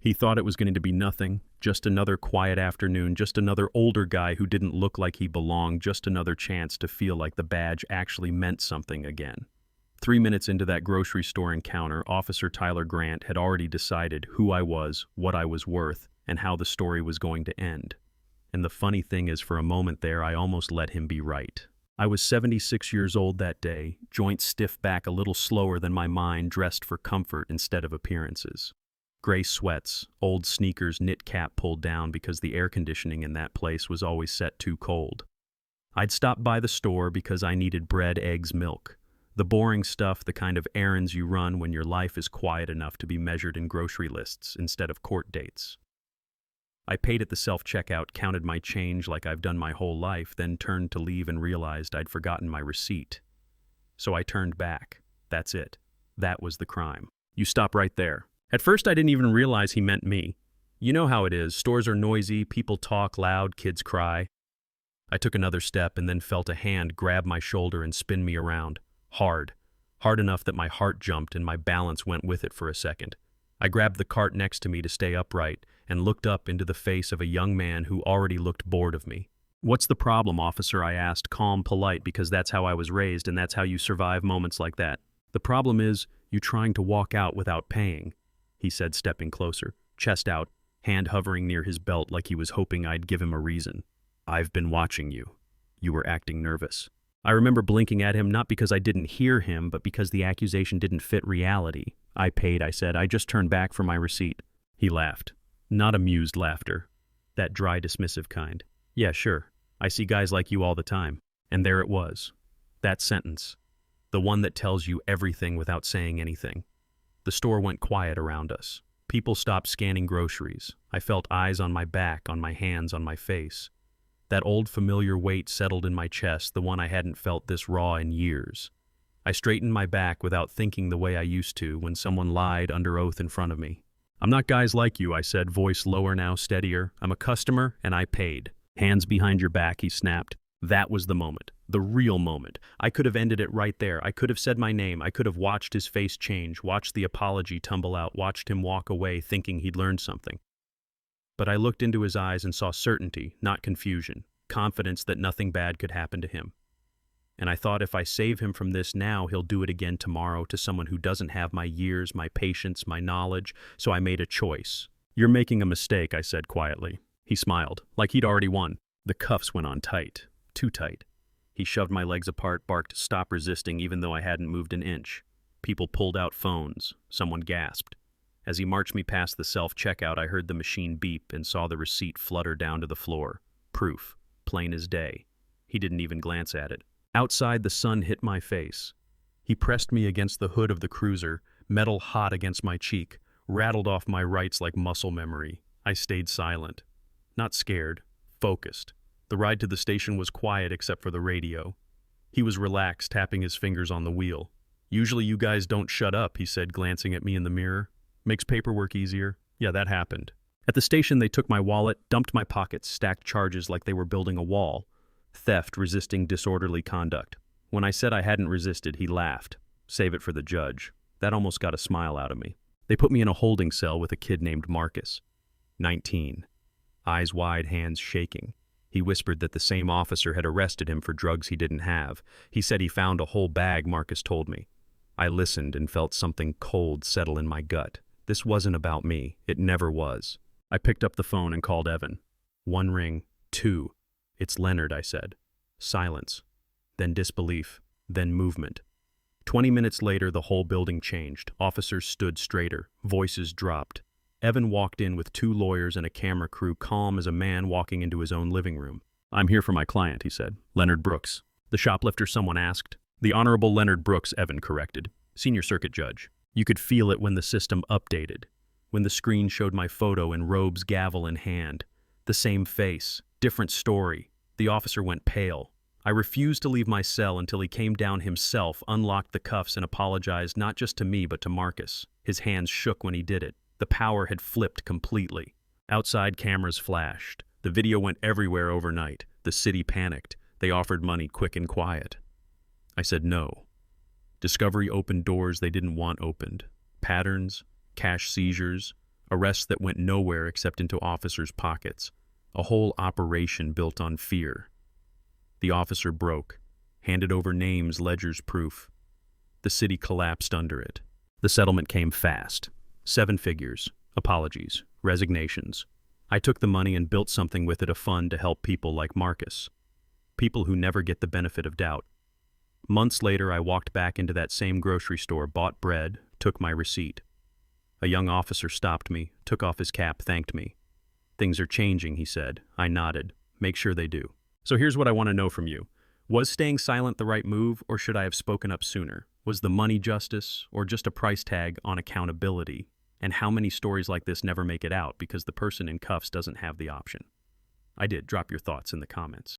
He thought it was going to be nothing, just another quiet afternoon, just another older guy who didn't look like he belonged, just another chance to feel like the badge actually meant something again. 3 minutes into that grocery store encounter, Officer Tyler Grant had already decided who I was, what I was worth, and how the story was going to end. And the funny thing is, for a moment there, I almost let him be right. I was 76 years old that day, joints stiff back a little slower than my mind, dressed for comfort instead of appearances. Gray sweats, old sneakers, knit cap pulled down because the air conditioning in that place was always set too cold. I'd stopped by the store because I needed bread, eggs, milk. The boring stuff, the kind of errands you run when your life is quiet enough to be measured in grocery lists instead of court dates. I paid at the self-checkout, counted my change like I've done my whole life, then turned to leave and realized I'd forgotten my receipt. So I turned back. That's it. That was the crime. You stop right there. At first I didn't even realize he meant me. You know how it is. Stores are noisy, people talk loud, kids cry. I took another step and then felt a hand grab my shoulder and spin me around. Hard. Hard enough that my heart jumped and my balance went with it for a second. I grabbed the cart next to me to stay upright and looked up into the face of a young man who already looked bored of me. "What's the problem, officer?" I asked, calm, polite, because that's how I was raised and that's how you survive moments like that. "The problem is you trying to walk out without paying," he said, stepping closer, chest out, hand hovering near his belt like he was hoping I'd give him a reason. "I've been watching you. You were acting nervous." I remember blinking at him, not because I didn't hear him, but because the accusation didn't fit reality. "I paid," I said. "I just turned back for my receipt." He laughed. Not amused laughter. That dry, dismissive kind. "Yeah, sure. I see guys like you all the time." And there it was. That sentence. The one that tells you everything without saying anything. The store went quiet around us. People stopped scanning groceries. I felt eyes on my back, on my hands, on my face. That old familiar weight settled in my chest, the one I hadn't felt this raw in years. I straightened my back without thinking the way I used to when someone lied under oath in front of me. "I'm not guys like you," I said, voice lower now, steadier. "I'm a customer, and I paid." "Hands behind your back," he snapped. That was the moment. The real moment. I could have ended it right there. I could have said my name. I could have watched his face change, watched the apology tumble out, watched him walk away thinking he'd learned something. But I looked into his eyes and saw certainty, not confusion, confidence that nothing bad could happen to him. And I thought, if I save him from this now, he'll do it again tomorrow to someone who doesn't have my years, my patience, my knowledge. So I made a choice. "You're making a mistake," I said quietly. He smiled, like he'd already won. The cuffs went on tight. Too tight. He shoved my legs apart, barked, "Stop resisting," even though I hadn't moved an inch. People pulled out phones. Someone gasped. As he marched me past the self-checkout, I heard the machine beep and saw the receipt flutter down to the floor. Proof. Plain as day. He didn't even glance at it. Outside, the sun hit my face. He pressed me against the hood of the cruiser, metal hot against my cheek, rattled off my rights like muscle memory. I stayed silent. Not scared. Focused. The ride to the station was quiet except for the radio. He was relaxed, tapping his fingers on the wheel. "Usually you guys don't shut up," he said, glancing at me in the mirror. "Makes paperwork easier." Yeah, that happened. At the station, they took my wallet, dumped my pockets, stacked charges like they were building a wall. Theft, resisting disorderly conduct. When I said I hadn't resisted, he laughed. Save it for the judge. That almost got a smile out of me. They put me in a holding cell with a kid named Marcus. 19. Eyes wide, hands shaking. He whispered that the same officer had arrested him for drugs he didn't have. He said he found a whole bag, Marcus told me. I listened and felt something cold settle in my gut. This wasn't about me. It never was. I picked up the phone and called Evan. 1 ring, 2. "It's Leonard," I said. Silence. Then disbelief. Then movement. 20 minutes later, the whole building changed. Officers stood straighter. Voices dropped. Evan walked in with 2 lawyers and a camera crew, calm as a man walking into his own living room. "I'm here for my client," he said. "Leonard Brooks." "The shoplifter?" someone asked. "The Honorable Leonard Brooks," Evan corrected. "Senior circuit judge." You could feel it when the system updated. When the screen showed my photo and Robe's gavel in hand. The same face. Different story. The officer went pale. I refused to leave my cell until he came down himself, unlocked the cuffs, and apologized not just to me but to Marcus. His hands shook when he did it. The power had flipped completely. Outside, cameras flashed. The video went everywhere overnight. The city panicked. They offered money quick and quiet. I said no. Discovery opened doors they didn't want opened. Patterns, cash seizures, Arrests that went nowhere except into officers' pockets. A whole operation built on fear. The officer broke, handed over names, ledgers, proof. The city collapsed under it. The settlement came fast. 7 figures, apologies, resignations. I took the money and built something with it, a fund to help people like Marcus. People who never get the benefit of doubt. Months later, I walked back into that same grocery store, bought bread, took my receipt. A young officer stopped me, took off his cap, thanked me. "Things are changing," he said. I nodded. "Make sure they do." So here's what I want to know from you. Was staying silent the right move, or should I have spoken up sooner? Was the money justice, or just a price tag on accountability? And how many stories like this never make it out because the person in cuffs doesn't have the option? I did. Drop your thoughts in the comments.